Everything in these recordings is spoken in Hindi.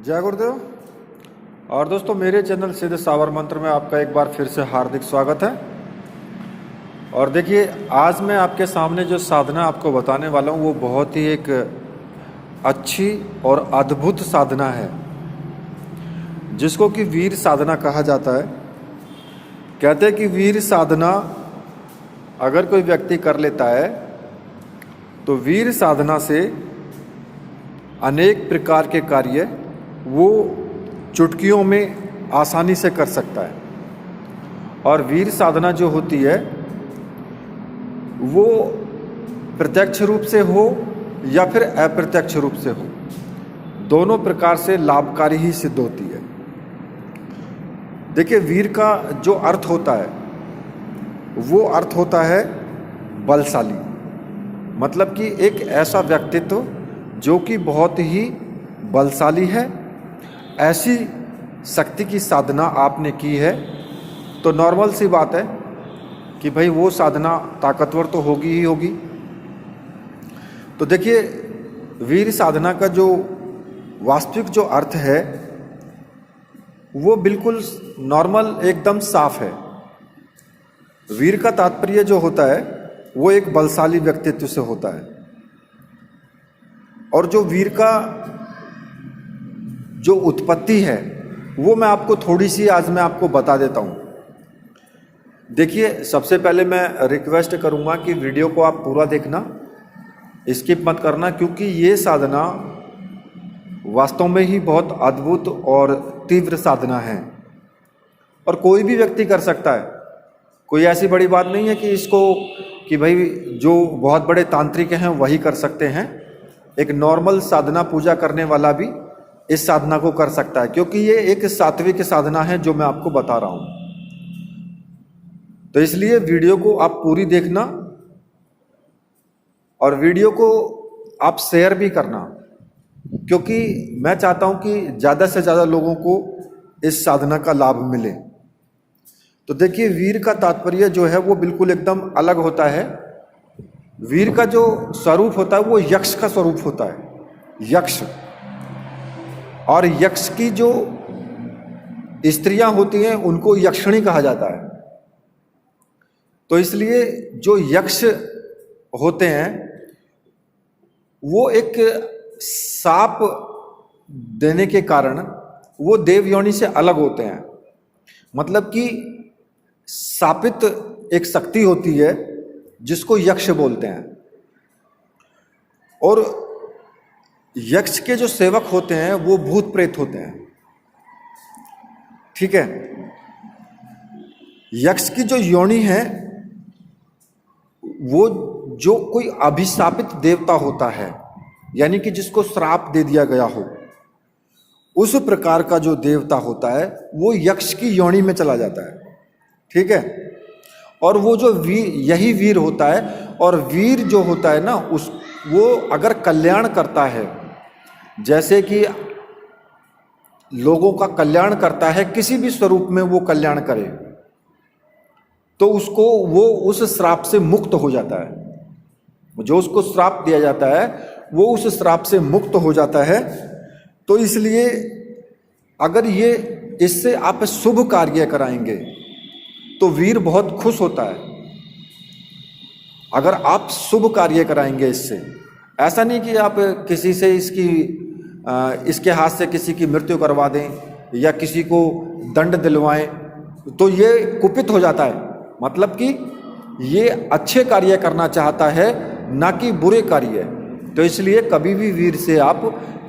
जय गुरुदेव। और दोस्तों, मेरे चैनल सिद्ध सावर मंत्र में आपका एक बार फिर से हार्दिक स्वागत है। और देखिए, आज मैं आपके सामने जो साधना आपको बताने वाला हूँ वो बहुत ही एक अच्छी और अद्भुत साधना है, जिसको कि वीर साधना कहा जाता है। कहते हैं कि वीर साधना अगर कोई व्यक्ति कर लेता है तो वीर साधना से अनेक प्रकार के कार्य वो चुटकियों में आसानी से कर सकता है। और वीर साधना जो होती है वो प्रत्यक्ष रूप से हो या फिर अप्रत्यक्ष रूप से हो, दोनों प्रकार से लाभकारी ही सिद्ध होती है। देखिए, वीर का जो अर्थ होता है वो अर्थ होता है बलशाली, मतलब कि एक ऐसा व्यक्तित्व जो कि बहुत ही बलशाली है। ऐसी शक्ति की साधना आपने की है तो नॉर्मल सी बात है कि भाई वो साधना ताकतवर तो होगी ही होगी। तो देखिए, वीर साधना का जो वास्तविक जो अर्थ है वो बिल्कुल नॉर्मल, एकदम साफ है। वीर का तात्पर्य जो होता है वो एक बलशाली व्यक्तित्व से होता है। और जो वीर का जो उत्पत्ति है वो मैं आपको थोड़ी सी आज मैं आपको बता देता हूँ। देखिए, सबसे पहले मैं रिक्वेस्ट करूँगा कि वीडियो को आप पूरा देखना, स्किप मत करना, क्योंकि ये साधना वास्तव में ही बहुत अद्भुत और तीव्र साधना है और कोई भी व्यक्ति कर सकता है। कोई ऐसी बड़ी बात नहीं है कि इसको कि भाई जो बहुत बड़े तांत्रिक हैं वही कर सकते हैं। एक नॉर्मल साधना पूजा करने वाला भी इस साधना को कर सकता है, क्योंकि ये एक सात्विक साधना है जो मैं आपको बता रहा हूं। तो इसलिए वीडियो को आप पूरी देखना और वीडियो को आप शेयर भी करना, क्योंकि मैं चाहता हूं कि ज़्यादा से ज़्यादा लोगों को इस साधना का लाभ मिले। तो देखिए, वीर का तात्पर्य जो है वो बिल्कुल एकदम अलग होता है। वीर का जो स्वरूप होता है वो यक्ष का स्वरूप होता है, यक्ष। और यक्ष की जो स्त्रियां होती हैं उनको यक्षिणी कहा जाता है। तो इसलिए जो यक्ष होते हैं वो एक साप देने के कारण वो देव योनि से अलग होते हैं। मतलब कि सापित एक शक्ति होती है जिसको यक्ष बोलते हैं। और यक्ष के जो सेवक होते हैं वो भूत प्रेत होते हैं, ठीक है। यक्ष की जो योनि है वो जो कोई अभिशापित देवता होता है, यानी कि जिसको श्राप दे दिया गया हो, उस प्रकार का जो देवता होता है वो यक्ष की योनि में चला जाता है, ठीक है। और वो जो वीर, यही वीर होता है। और वीर जो होता है ना, वो अगर कल्याण करता है, जैसे कि लोगों का कल्याण करता है, किसी भी स्वरूप में वो कल्याण करे, तो उसको वो उस श्राप से मुक्त हो जाता है। जो उसको श्राप दिया जाता है वो उस श्राप से मुक्त हो जाता है। तो इसलिए अगर ये इससे आप शुभ कार्य कराएंगे तो वीर बहुत खुश होता है। अगर आप शुभ कार्य कराएंगे इससे, ऐसा नहीं कि आप किसी से इसके हाथ से किसी की मृत्यु करवा दें या किसी को दंड दिलवाएं, तो ये कुपित हो जाता है। मतलब कि ये अच्छे कार्य करना चाहता है, ना कि बुरे कार्य। तो इसलिए कभी भी वीर से आप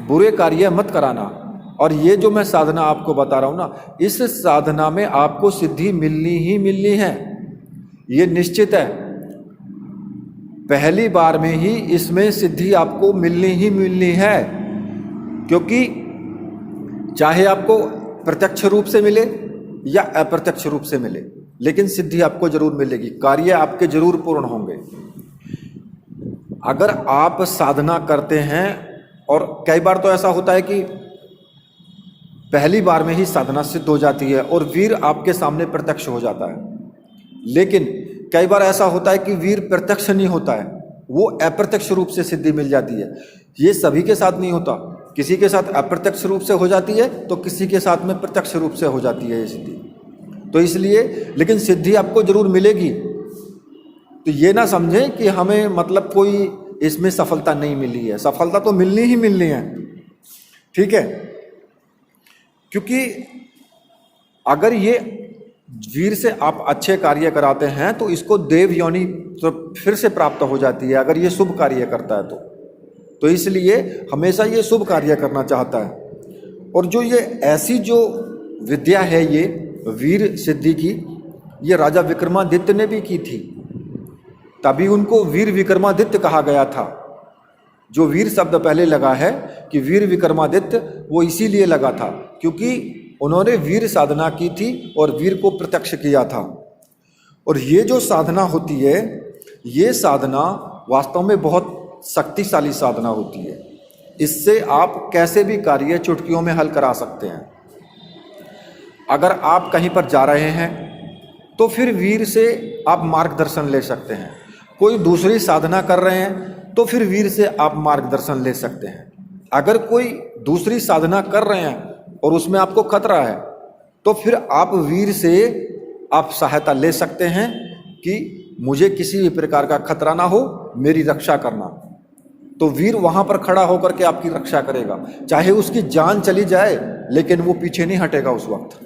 बुरे कार्य मत कराना। और ये जो मैं साधना आपको बता रहा हूँ ना, इस साधना में आपको सिद्धि मिलनी ही मिलनी है, ये निश्चित है। पहली बार में ही इसमें सिद्धि आपको मिलनी ही मिलनी है, क्योंकि चाहे आपको प्रत्यक्ष रूप से मिले या अप्रत्यक्ष रूप से मिले, लेकिन सिद्धि आपको जरूर मिलेगी, कार्य आपके जरूर पूर्ण होंगे। अगर आप साधना करते हैं, और कई बार तो ऐसा होता है कि पहली बार में ही साधना सिद्ध हो जाती है और वीर आपके सामने प्रत्यक्ष हो जाता है, लेकिन कई बार ऐसा होता है कि वीर प्रत्यक्ष नहीं होता है, वो अप्रत्यक्ष रूप से सिद्धि मिल जाती है। ये सभी के साथ नहीं होता। किसी के साथ अप्रत्यक्ष रूप से हो जाती है तो किसी के साथ में प्रत्यक्ष रूप से हो जाती है ये सिद्धि। तो इसलिए, लेकिन सिद्धि आपको जरूर मिलेगी। तो ये ना समझें कि हमें मतलब कोई इसमें सफलता नहीं मिली है, सफलता तो मिलनी ही मिलनी है, ठीक है। क्योंकि अगर ये वीर से आप अच्छे कार्य कराते हैं तो इसको देव योनि तो फिर से प्राप्त हो जाती है, अगर ये शुभ कार्य करता है तो इसलिए हमेशा ये शुभ कार्य करना चाहता है। और जो ये ऐसी जो विद्या है ये वीर सिद्धि की, ये राजा विक्रमादित्य ने भी की थी, तभी उनको वीर विक्रमादित्य कहा गया था। जो वीर शब्द पहले लगा है कि वीर विक्रमादित्य, वो इसीलिए लगा था क्योंकि उन्होंने वीर साधना की थी और वीर को प्रत्यक्ष किया था। और ये जो साधना होती है, ये साधना वास्तव में बहुत शक्तिशाली साधना होती है। इससे आप कैसे भी कार्य चुटकियों में हल करा सकते हैं। अगर आप कहीं पर जा रहे हैं तो फिर वीर से आप मार्गदर्शन ले सकते हैं। कोई दूसरी साधना कर रहे हैं तो फिर वीर से आप मार्गदर्शन ले सकते हैं। अगर कोई दूसरी साधना कर रहे हैं और उसमें आपको खतरा है तो फिर आप वीर से आप सहायता ले सकते हैं कि मुझे किसी भी प्रकार का खतरा ना हो, मेरी रक्षा करना। तो वीर वहां पर खड़ा होकर के आपकी रक्षा करेगा, चाहे उसकी जान चली जाए लेकिन वो पीछे नहीं हटेगा उस वक्त।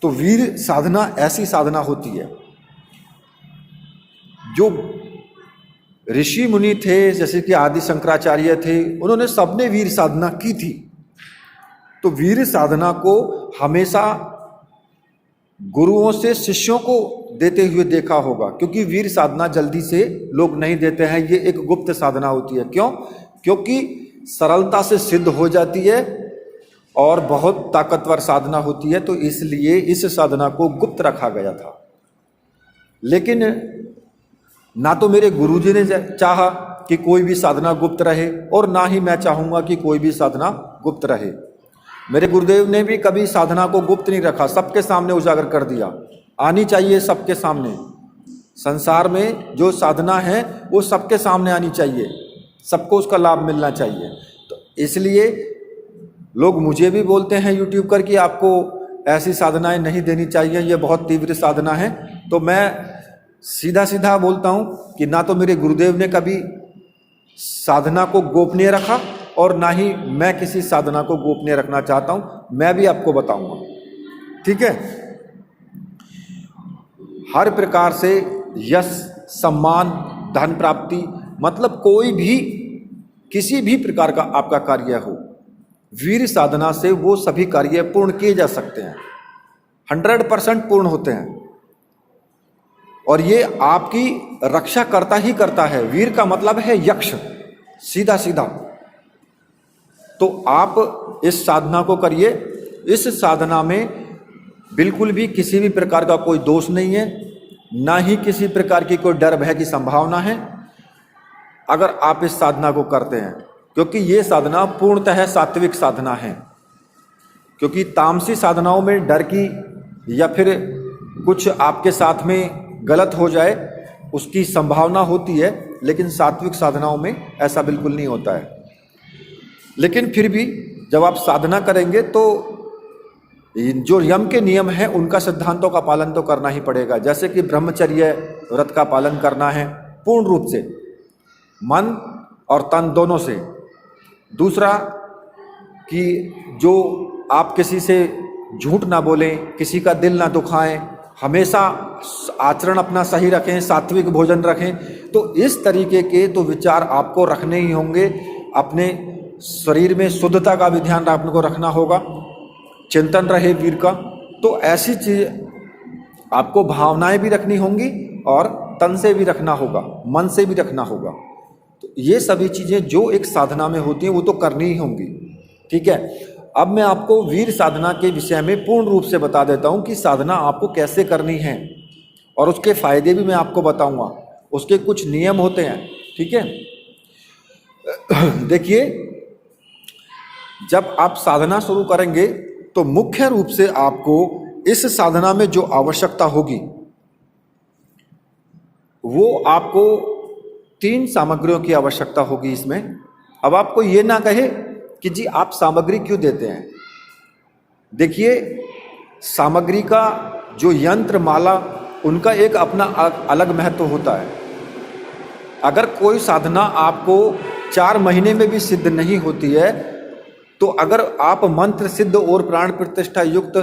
तो वीर साधना ऐसी साधना होती है। जो ऋषि मुनि थे, जैसे कि आदि शंकराचार्य थे, उन्होंने सबने वीर साधना की थी। तो वीर साधना को हमेशा गुरुओं से शिष्यों को देते हुए देखा होगा, क्योंकि वीर साधना जल्दी से लोग नहीं देते हैं। ये एक गुप्त साधना होती है। क्यों? क्योंकि सरलता से सिद्ध हो जाती है और बहुत ताकतवर साधना होती है, तो इसलिए इस साधना को गुप्त रखा गया था। लेकिन ना तो मेरे गुरुजी ने चाहा कि कोई भी साधना गुप्त रहे और ना ही मैं चाहूँगा कि कोई भी साधना गुप्त रहे। मेरे गुरुदेव ने भी कभी साधना को गुप्त नहीं रखा, सबके सामने उजागर कर दिया। आनी चाहिए सबके सामने। संसार में जो साधना है वो सबके सामने आनी चाहिए, सबको उसका लाभ मिलना चाहिए। तो इसलिए लोग मुझे भी बोलते हैं यूट्यूब कर कि आपको ऐसी साधनाएं नहीं देनी चाहिए, ये बहुत तीव्र साधना है। तो मैं सीधा सीधा बोलता हूँ कि ना तो मेरे गुरुदेव ने कभी साधना को गोपनीय रखा और ना ही मैं किसी साधना को गोपनीय रखना चाहता हूँ। मैं भी आपको बताऊंगा, ठीक है। हर प्रकार से यश, सम्मान, धन प्राप्ति, मतलब कोई भी किसी भी प्रकार का आपका कार्य हो, वीर साधना से वो सभी कार्य पूर्ण किए जा सकते हैं, 100% पूर्ण होते हैं। और ये आपकी रक्षा करता ही करता है। वीर का मतलब है यक्ष, सीधा सीधा। तो आप इस साधना को करिए। इस साधना में बिल्कुल भी किसी भी प्रकार का कोई दोष नहीं है, ना ही किसी प्रकार की कोई डर भय की संभावना है अगर आप इस साधना को करते हैं, क्योंकि ये साधना पूर्णतः सात्विक साधना है। क्योंकि तामसी साधनाओं में डर की या फिर कुछ आपके साथ में गलत हो जाए उसकी संभावना होती है, लेकिन सात्विक साधनाओं में ऐसा बिल्कुल नहीं होता है। लेकिन फिर भी जब आप साधना करेंगे तो जो यम के नियम हैं उनका सिद्धांतों का पालन तो करना ही पड़ेगा। जैसे कि ब्रह्मचर्य व्रत का पालन करना है पूर्ण रूप से, मन और तन दोनों से। दूसरा कि जो आप किसी से झूठ ना बोलें, किसी का दिल ना दुखाएं, हमेशा आचरण अपना सही रखें, सात्विक भोजन रखें। तो इस तरीके के तो विचार आपको रखने ही होंगे। अपने शरीर में शुद्धता का भी ध्यान आपको रखना होगा, चिंतन रहे वीर का। तो ऐसी चीज आपको भावनाएं भी रखनी होंगी और तन से भी रखना होगा, मन से भी रखना होगा। तो ये सभी चीजें जो एक साधना में होती हैं वो तो करनी ही होंगी, ठीक है। अब मैं आपको वीर साधना के विषय में पूर्ण रूप से बता देता हूं कि साधना आपको कैसे करनी है और उसके फायदे भी मैं आपको बताऊंगा। उसके कुछ नियम होते हैं, ठीक है। देखिए, जब आप साधना शुरू करेंगे तो मुख्य रूप से आपको इस साधना में जो आवश्यकता होगी वो आपको 3 सामग्रियों की आवश्यकता होगी इसमें। अब आपको ये ना कहे कि जी आप सामग्री क्यों देते हैं। देखिए, सामग्री का जो यंत्र माला, उनका एक अपना अलग महत्व होता है। अगर कोई साधना आपको 4 महीने में भी सिद्ध नहीं होती है, तो अगर आप मंत्र सिद्ध और प्राण प्रतिष्ठा युक्त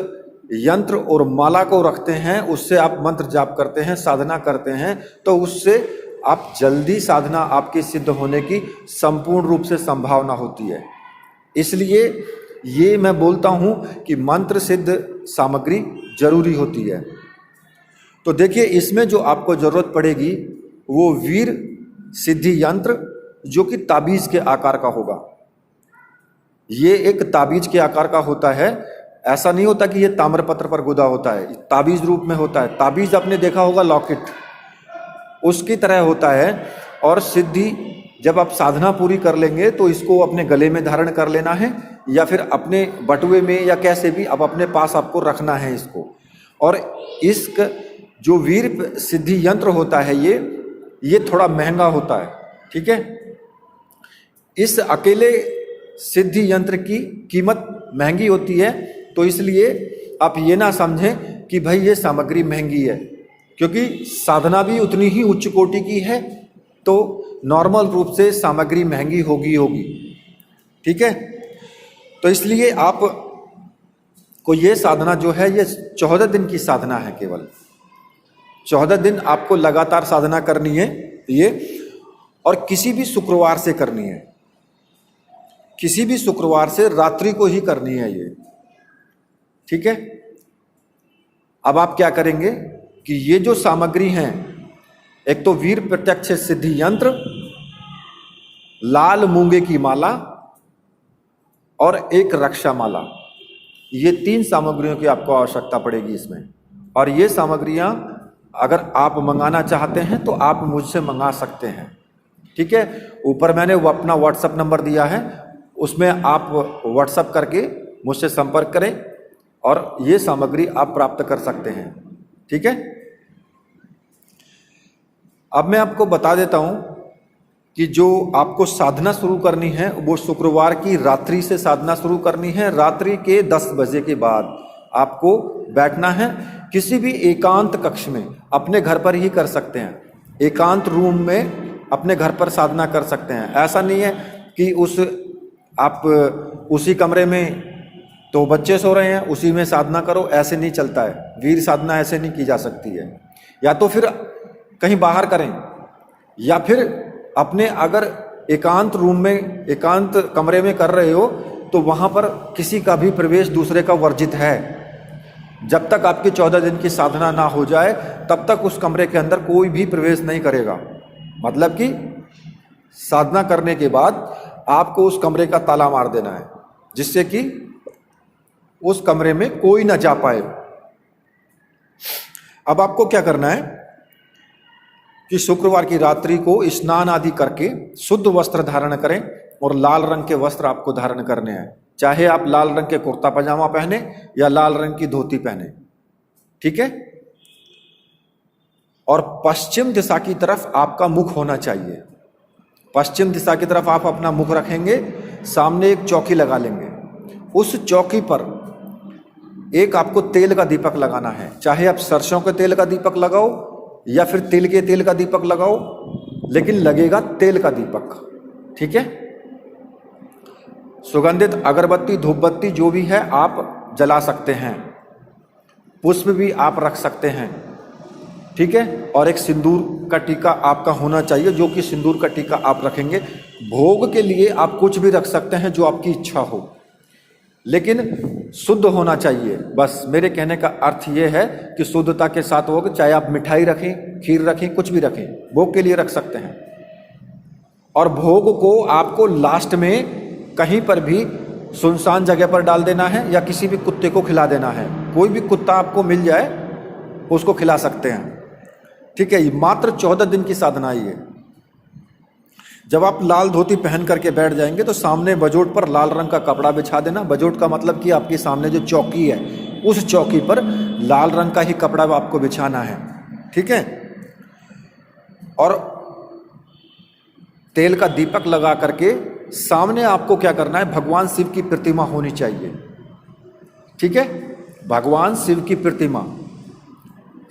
यंत्र और माला को रखते हैं, उससे आप मंत्र जाप करते हैं, साधना करते हैं, तो उससे आप जल्दी साधना आपकी सिद्ध होने की संपूर्ण रूप से संभावना होती है। इसलिए ये मैं बोलता हूँ कि मंत्र सिद्ध सामग्री जरूरी होती है। तो देखिए, इसमें जो आपको जरूरत पड़ेगी वो वीर सिद्धि यंत्र, जो कि ताबीज के आकार का होगा। ये एक ताबीज के आकार का होता है। ऐसा नहीं होता कि ये ताम्रपत्र पर गुदा होता है, ताबीज रूप में होता है। ताबीज आपने देखा होगा लॉकेट, उसकी तरह होता है। और सिद्धि जब आप साधना पूरी कर लेंगे तो इसको अपने गले में धारण कर लेना है, या फिर अपने बटुए में, या कैसे भी आप अपने पास आपको रखना है इसको। और इसका जो वीर सिद्धि यंत्र होता है ये थोड़ा महंगा होता है, ठीक है। इस अकेले सिद्धि यंत्र की कीमत महंगी होती है, तो इसलिए आप ये ना समझें कि भाई ये सामग्री महंगी है, क्योंकि साधना भी उतनी ही उच्च कोटि की है, तो नॉर्मल रूप से सामग्री महंगी होगी, ठीक है। तो इसलिए आप को ये साधना जो है ये 14 दिन की साधना है, केवल 14 दिन आपको लगातार साधना करनी है ये, और किसी भी शुक्रवार से करनी है, किसी भी शुक्रवार से रात्रि को ही करनी है ये, ठीक है। अब आप क्या करेंगे कि ये जो सामग्री हैं, एक तो वीर प्रत्यक्ष सिद्धि यंत्र, लाल मूंगे की माला और एक रक्षा माला, ये 3 सामग्रियों की आपको आवश्यकता पड़ेगी इसमें। और ये सामग्रियां अगर आप मंगाना चाहते हैं तो आप मुझसे मंगा सकते हैं, ठीक है। ऊपर मैंने वो अपना व्हाट्सएप नंबर दिया है, उसमें आप व्हाट्सएप करके मुझसे संपर्क करें और ये सामग्री आप प्राप्त कर सकते हैं, ठीक है। अब मैं आपको बता देता हूं कि जो आपको साधना शुरू करनी है वो शुक्रवार की रात्रि से साधना शुरू करनी है। रात्रि के 10 बजे के बाद आपको बैठना है किसी भी एकांत कक्ष में, अपने घर पर ही कर सकते हैं, एकांत रूम में अपने घर पर साधना कर सकते हैं। ऐसा नहीं है कि आप उसी कमरे में तो बच्चे सो रहे हैं उसी में साधना करो, ऐसे नहीं चलता है। वीर साधना ऐसे नहीं की जा सकती है। या तो फिर कहीं बाहर करें, या फिर अपने अगर एकांत रूम में, एकांत कमरे में कर रहे हो तो वहाँ पर किसी का भी प्रवेश दूसरे का वर्जित है। जब तक आपकी 14 दिन की साधना ना हो जाए तब तक उस कमरे के अंदर कोई भी प्रवेश नहीं करेगा। मतलब कि साधना करने के बाद आपको उस कमरे का ताला मार देना है, जिससे कि उस कमरे में कोई ना जा पाए। अब आपको क्या करना है कि शुक्रवार की रात्रि को स्नान आदि करके शुद्ध वस्त्र धारण करें, और लाल रंग के वस्त्र आपको धारण करने हैं। चाहे आप लाल रंग के कुर्ता पजामा पहने या लाल रंग की धोती पहने, ठीक है। और पश्चिम दिशा की तरफ आपका मुख होना चाहिए। पश्चिम दिशा की तरफ आप अपना मुख रखेंगे, सामने एक चौकी लगा लेंगे। उस चौकी पर एक आपको तेल का दीपक लगाना है। चाहे आप सरसों के तेल का दीपक लगाओ या फिर तिल के तेल का दीपक लगाओ, लेकिन लगेगा तेल का दीपक, ठीक है। सुगंधित अगरबत्ती, धूप बत्ती जो भी है आप जला सकते हैं, पुष्प भी आप रख सकते हैं, ठीक है। और एक सिंदूर का टीका आपका होना चाहिए, जो कि सिंदूर का टीका आप रखेंगे। भोग के लिए आप कुछ भी रख सकते हैं जो आपकी इच्छा हो, लेकिन शुद्ध होना चाहिए। बस मेरे कहने का अर्थ ये है कि शुद्धता के साथ भोग, चाहे आप मिठाई रखें, खीर रखें, कुछ भी रखें, भोग के लिए रख सकते हैं। और भोग को आपको लास्ट में कहीं पर भी सुनसान जगह पर डाल देना है, या किसी भी कुत्ते को खिला देना है। कोई भी कुत्ता आपको मिल जाए उसको खिला सकते हैं, ठीक है। मात्र 14 दिन की साधना ही है। जब आप लाल धोती पहन करके बैठ जाएंगे तो सामने बजोट पर लाल रंग का कपड़ा बिछा देना। बजोट का मतलब कि आपके सामने जो चौकी है उस चौकी पर लाल रंग का ही कपड़ा आपको बिछाना है, ठीक है। और तेल का दीपक लगा करके सामने आपको क्या करना है, भगवान शिव की प्रतिमा होनी चाहिए। ठीक है, भगवान शिव की प्रतिमा,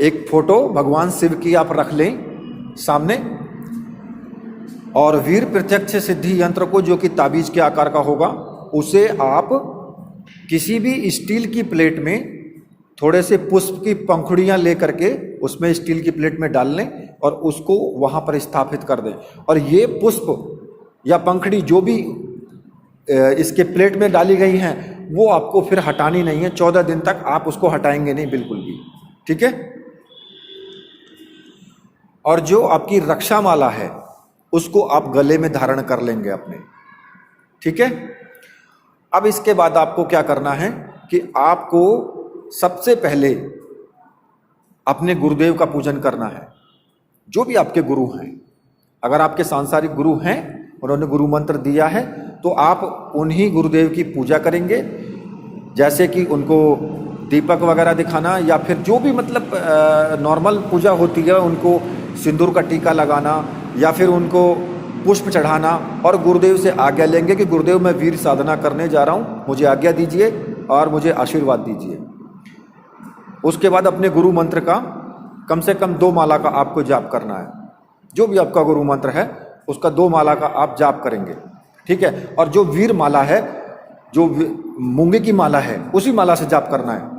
एक फोटो भगवान शिव की आप रख लें सामने, और वीर प्रत्यक्ष सिद्धि यंत्र को, जो कि ताबीज के आकार का होगा, उसे आप किसी भी स्टील की प्लेट में थोड़े से पुष्प की पंखुड़ियां लेकर के उसमें स्टील की प्लेट में डाल लें और उसको वहां पर स्थापित कर दें। और ये पुष्प या पंखुड़ी जो भी इसके प्लेट में डाली गई हैं वो आपको फिर हटानी नहीं है। 14 दिन तक आप उसको हटाएंगे नहीं बिल्कुल भी। ठीक है, और जो आपकी रक्षा माला है उसको आप गले में धारण कर लेंगे अपने। ठीक है, अब इसके बाद आपको क्या करना है कि आपको सबसे पहले अपने गुरुदेव का पूजन करना है। जो भी आपके गुरु हैं, अगर आपके सांसारिक गुरु हैं, उन्होंने गुरु मंत्र दिया है, तो आप उन्हीं गुरुदेव की पूजा करेंगे। जैसे कि उनको दीपक वगैरह दिखाना, या फिर जो भी मतलब नॉर्मल पूजा होती है, उनको सिंदूर का टीका लगाना, या फिर उनको पुष्प चढ़ाना, और गुरुदेव से आज्ञा लेंगे कि गुरुदेव मैं वीर साधना करने जा रहा हूँ, मुझे आज्ञा दीजिए और मुझे आशीर्वाद दीजिए। उसके बाद अपने गुरु मंत्र का कम से कम 2 माला का आपको जाप करना है। जो भी आपका गुरु मंत्र है उसका 2 माला का आप जाप करेंगे। ठीक है, और जो वीर माला है, जो मूंगे की माला है, उसी माला से जाप करना है।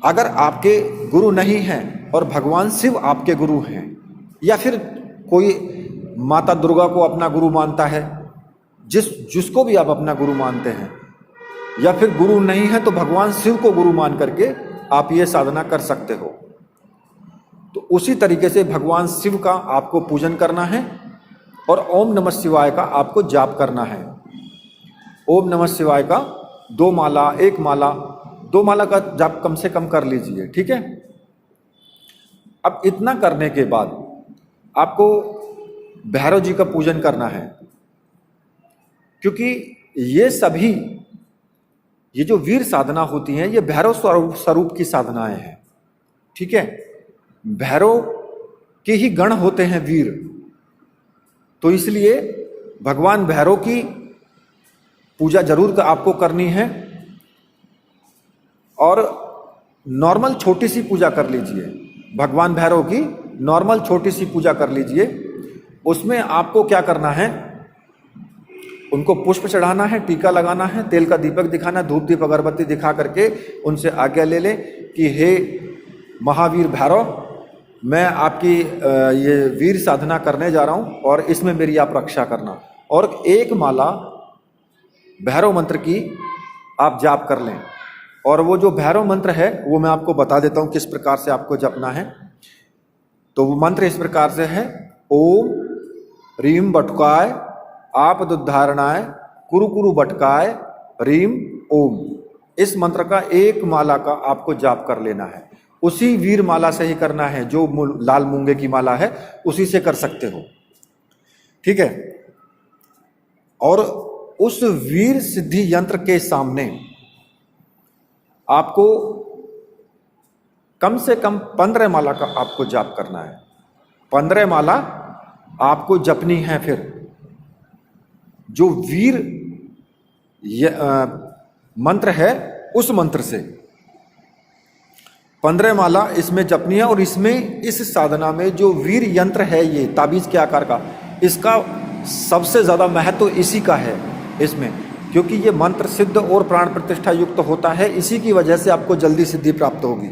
अगर आपके गुरु नहीं हैं और भगवान शिव आपके गुरु हैं, या फिर कोई माता दुर्गा को अपना गुरु मानता है, जिसको भी आप अपना गुरु मानते हैं, या फिर गुरु नहीं है तो भगवान शिव को गुरु मान करके आप ये साधना कर सकते हो। तो उसी तरीके से भगवान शिव का आपको पूजन करना है और ओम नमः शिवाय का आपको जाप करना है। ओम नमः शिवाय का 2 माला, 1 माला, 2 माला का जाप कम से कम कर लीजिए। ठीक है, अब इतना करने के बाद आपको भैरव जी का पूजन करना है, क्योंकि ये जो वीर साधना होती हैं ये भैरव स्वरूप की साधनाएं हैं। ठीक है, भैरव के ही गण होते हैं वीर, तो इसलिए भगवान भैरव की पूजा जरूर आपको करनी है। और नॉर्मल छोटी सी पूजा कर लीजिए, भगवान भैरव की नॉर्मल छोटी सी पूजा कर लीजिए। उसमें आपको क्या करना है, उनको पुष्प चढ़ाना है, टीका लगाना है, तेल का दीपक दिखाना, धूप दीप अगरबत्ती दिखा करके उनसे आज्ञा ले लें कि हे महावीर भैरव, मैं आपकी ये वीर साधना करने जा रहा हूँ और इसमें मेरी आप रक्षा करना। और 1 माला भैरव मंत्र की आप जाप कर लें। और वो जो भैरव मंत्र है वो मैं आपको बता देता हूँ किस प्रकार से आपको जपना है। तो वो मंत्र इस प्रकार से है, ओम रीम बटुकाय आपदुद्धारणाय कुरु कुरु बटकाय रीम ओम। इस मंत्र का 1 माला का आपको जाप कर लेना है। उसी वीर माला से ही करना है, जो लाल मूंगे की माला है उसी से कर सकते हो। ठीक है, और उस वीर सिद्धि यंत्र के सामने आपको कम से कम 15 माला का आपको जाप करना है। 15 माला आपको जपनी है। फिर जो वीर मंत्र है उस मंत्र से 15 माला इसमें जपनी है। और इसमें, इस साधना में जो वीर यंत्र है, ये ताबीज के आकार का, इसका सबसे ज्यादा महत्व इसी का है इसमें, क्योंकि ये मंत्र सिद्ध और प्राण प्रतिष्ठा युक्त होता है। इसी की वजह से आपको जल्दी सिद्धि प्राप्त होगी।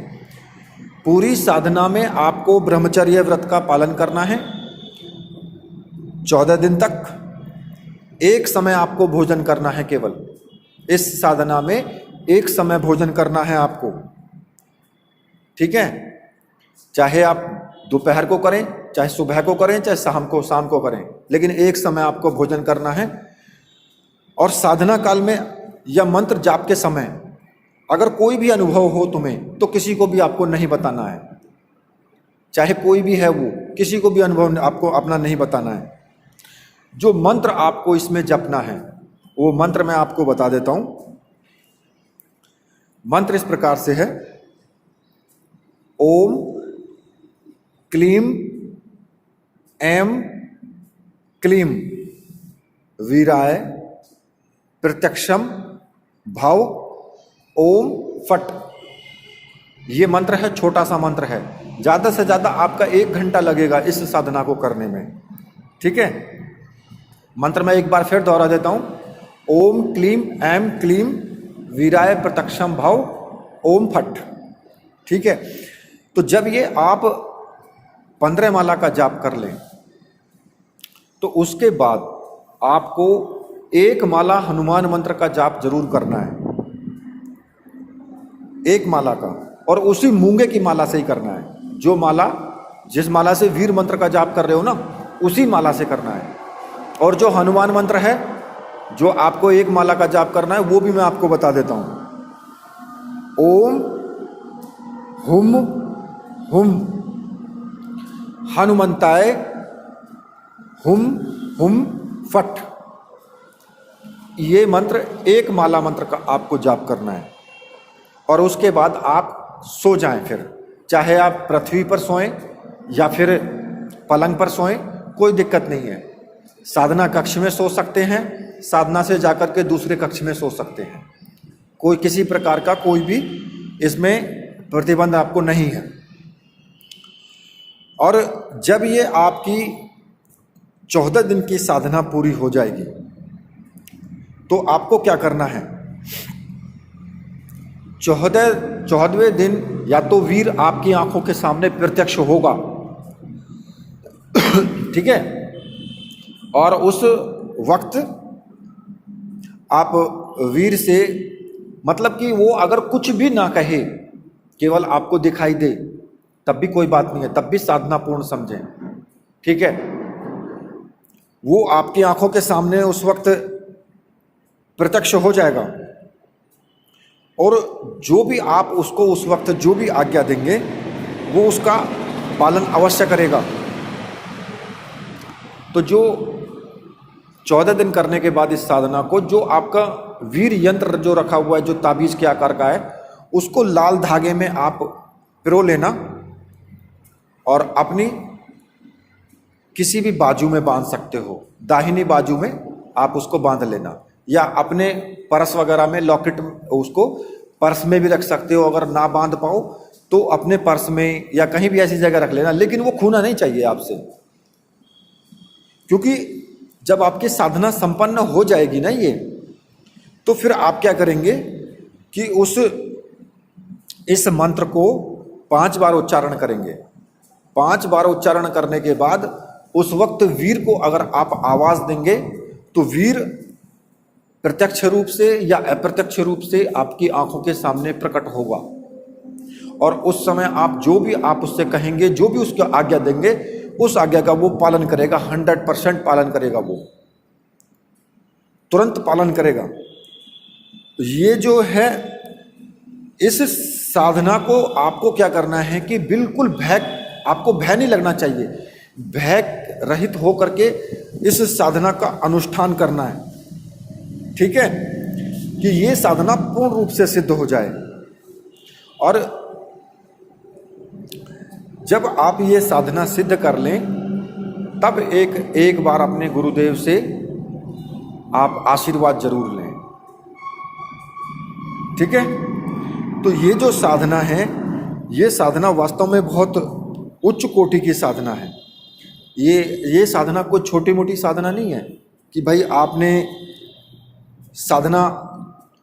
पूरी साधना में आपको ब्रह्मचर्य व्रत का पालन करना है 14 दिन तक। एक समय आपको भोजन करना है, केवल इस साधना में 1 समय भोजन करना है आपको। ठीक है, चाहे आप दोपहर को करें, चाहे सुबह को करें, चाहे शाम को करें, लेकिन 1 समय आपको भोजन करना है। और साधना काल में या मंत्र जाप के समय अगर कोई भी अनुभव हो तुम्हें, तो किसी को भी आपको नहीं बताना है। चाहे कोई भी है वो, किसी को भी अनुभव आपको अपना नहीं बताना है। जो मंत्र आपको इसमें जपना है वो मंत्र मैं आपको बता देता हूं। मंत्र इस प्रकार से है, ओम क्लीम ऐम क्लीम वीराय प्रत्यक्षम भव ओम फट। ये मंत्र है, छोटा सा मंत्र है, ज़्यादा से ज़्यादा आपका 1 घंटा लगेगा इस साधना को करने में। ठीक है, मंत्र मैं एक बार फिर दोहरा देता हूँ। ओम क्लीम ऐम क्लीम वीराय प्रत्यक्षम भव ओम फट। ठीक है, तो जब ये आप 15 माला का जाप कर लें तो उसके बाद आपको 1 माला हनुमान मंत्र का जाप जरूर करना है, 1 माला का, और उसी मूंगे की माला से ही करना है। जो माला, जिस माला से वीर मंत्र का जाप कर रहे हो ना, उसी माला से करना है। और जो हनुमान मंत्र है जो आपको 1 माला का जाप करना है, वो भी मैं आपको बता देता हूं। ओम हुम हुम हनुमंताय हुम हुम फट। ये मंत्र 1 माला मंत्र का आपको जाप करना है। और उसके बाद आप सो जाएं, फिर चाहे आप पृथ्वी पर सोएं या फिर पलंग पर सोएं, कोई दिक्कत नहीं है। साधना कक्ष में सो सकते हैं, साधना से जाकर के दूसरे कक्ष में सो सकते हैं, कोई किसी प्रकार का कोई भी इसमें प्रतिबंध आपको नहीं है। और जब ये आपकी 14 दिन की साधना पूरी हो जाएगी तो आपको क्या करना है, 14वें दिन या तो वीर आपकी आंखों के सामने प्रत्यक्ष होगा। ठीक है, और उस वक्त आप वीर से, मतलब कि वो अगर कुछ भी ना कहे, केवल आपको दिखाई दे, तब भी कोई बात नहीं है, तब भी साधना पूर्ण समझें। ठीक है, वो आपकी आंखों के सामने उस वक्त प्रत्यक्ष हो जाएगा, और जो भी आप उसको उस वक्त जो भी आज्ञा देंगे वो उसका पालन अवश्य करेगा। तो जो 14 दिन करने के बाद इस साधना को, जो आपका वीर यंत्र जो रखा हुआ है, जो ताबीज के आकार का है, उसको लाल धागे में आप पिरो लेना और अपनी किसी भी बाजू में बांध सकते हो। दाहिनी बाजू में आप उसको बांध लेना, या अपने पर्स वगैरह में, लॉकेट, उसको पर्स में भी रख सकते हो। अगर ना बांध पाओ तो अपने पर्स में या कहीं भी ऐसी जगह रख लेना, लेकिन वो खूना नहीं चाहिए आपसे, क्योंकि जब आपकी साधना संपन्न हो जाएगी ना ये, तो फिर आप क्या करेंगे कि इस मंत्र को 5 बार उच्चारण करेंगे। 5 बार उच्चारण करने के बाद उस वक्त वीर को अगर आप आवाज देंगे तो वीर प्रत्यक्ष रूप से या अप्रत्यक्ष रूप से आपकी आंखों के सामने प्रकट होगा। और उस समय आप जो भी आप उससे कहेंगे, जो भी उसकी आज्ञा देंगे, उस आज्ञा का वो पालन करेगा, 100% पालन करेगा, वो तुरंत पालन करेगा। ये जो है, इस साधना को आपको क्या करना है कि बिल्कुल आपको भय नहीं लगना चाहिए, भय रहित होकर के इस साधना का अनुष्ठान करना है। ठीक है, कि ये साधना पूर्ण रूप से सिद्ध हो जाए। और जब आप ये साधना सिद्ध कर लें, तब एक बार अपने गुरुदेव से आप आशीर्वाद जरूर लें। ठीक है, तो ये जो साधना है, ये साधना वास्तव में बहुत उच्च कोटि की साधना है। ये साधना कोई छोटी मोटी साधना नहीं है कि भाई आपने साधना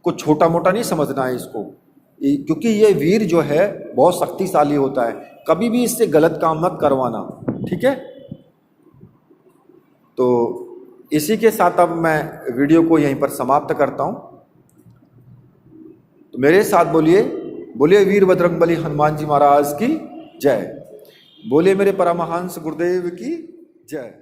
को छोटा मोटा नहीं समझना है इसको, क्योंकि ये वीर जो है बहुत शक्तिशाली होता है, कभी भी इससे गलत काम मत करवाना। ठीक है, तो इसी के साथ अब मैं वीडियो को यहीं पर समाप्त करता हूं। तो मेरे साथ बोलिए वीर बजरंगबली हनुमान जी महाराज की जय, बोलिए मेरे परमहंस गुरुदेव की जय।